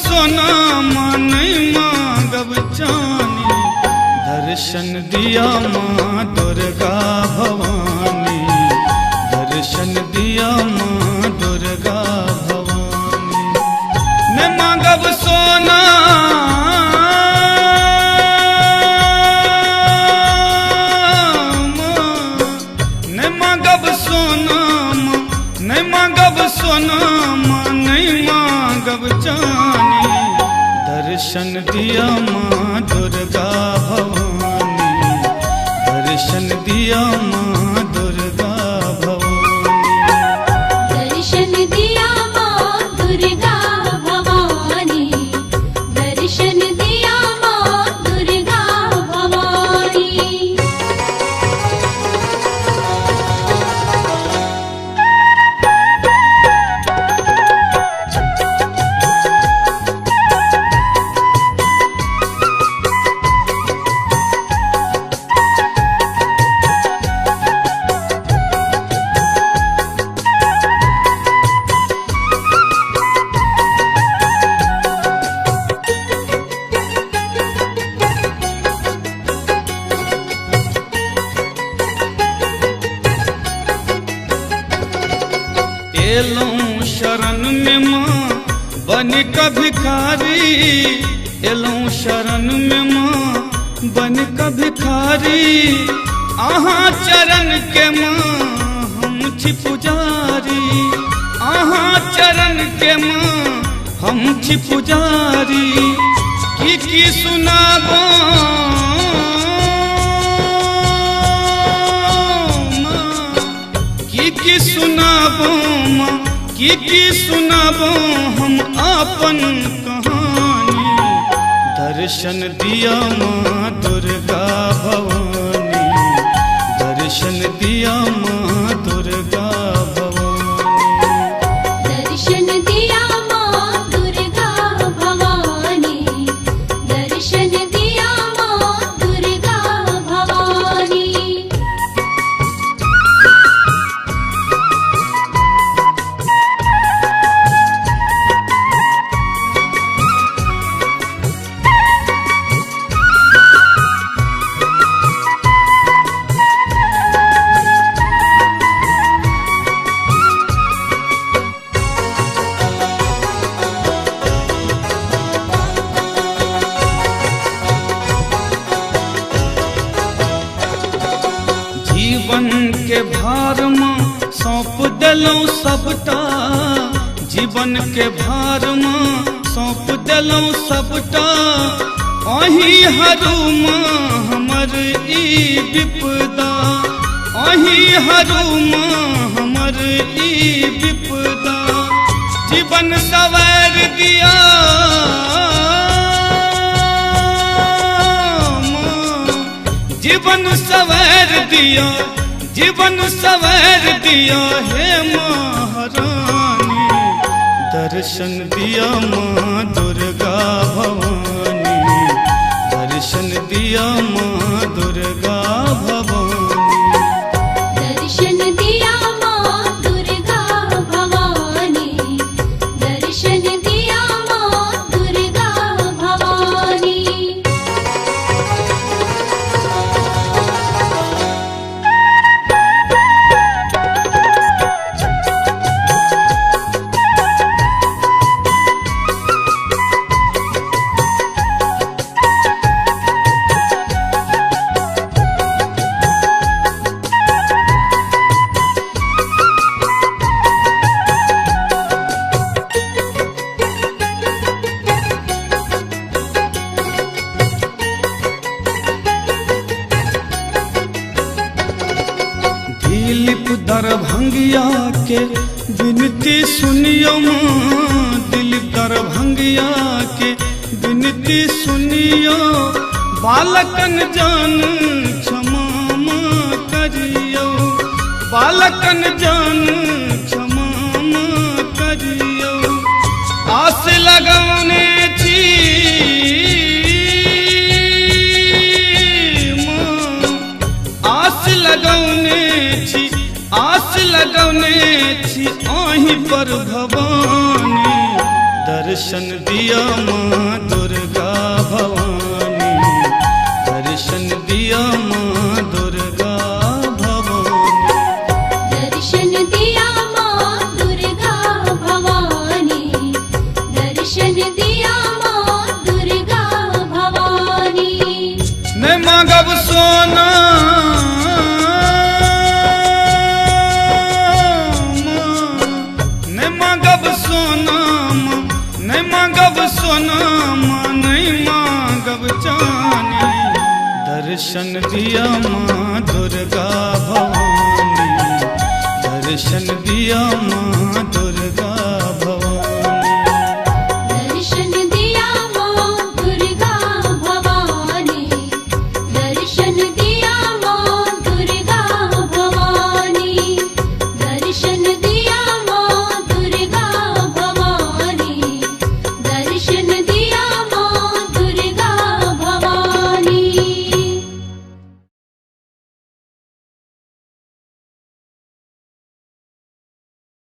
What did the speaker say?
सोना नहीं मांगब चानी, दर्शन दिया माँ दुर्गा भवानी, दर्शन दिया माँ दुर्गा भवानी। न मांगब सोना न मांगब सोना, न मांगब सोना नहीं मांगब चानी, दर्शन दिया माँ दुर्गा भवानी, दर्शन दिया माँ दुर्गा भवानी। दर्शन दिया माँ दुर्गा भवानी, दर्शन दिया माँ दुर्गा भवानी। एलूं शरण में माँ बन का भिखारी, एलूं शरण में माँ बन का भिखारी, आहाँ चरण के माँ हम छी पुजारी, आहाँ चरण के माँ हम छी पुजारी। की सुनाबो की सुनाबो माँ, की सुनाबो हम अपन कहानी, दर्शन दिया माँ दुर्गा भवानी, दर्शन दिया माँ दुर्गा भवानी। दर्शन दिया माँ दुर्गा भवानी, दर्शन दिया माँ दुर्गा भवानी। जीवन के भार माँ सौंप देलौं सबटा, जीवन के भार माँ सौंप देलौं सबटा, अहीं हरू माँ हमर ई विपदा, अहीं हरू माँ हमर ई विपदा। जीवन सवार दिया जीवन सवार दिया, जीवन सवार दिया हे महारानी, दर्शन दिया माँ दुर्गा भवानी, दर्शन दिया माँ दुर्गा भवानी। दर्शन दिया माँ दुर्गा भवानी, दर्शन दिया माँ दुर्गा भवानी। दरभंगिया के विनती सुनियो माँ, दिलीप दरभंगिया के विनती सुनियो, बालकन जान क्षमा माँ करियो, बालकन जान क्षमा माँ करियो। आस लगौने छी माँ, आस लगौने छी, आस लगौने छी आही पर भवानी, दर्शन दिया माँ दुर्गा भवानी, दर्शन दिया माँ दुर्गा भवानी। दर्शन दिया माँ दुर्गा भवानी, दर्शन दिया माँ दुर्गा भवानी। नहीं मांगब सोना नहीं मांगब सोना, नहीं मांगब सोना, नहीं मांगब चानी। दर्शन दिया माँ दुर्गा भवानी, दर्शन दिया माँ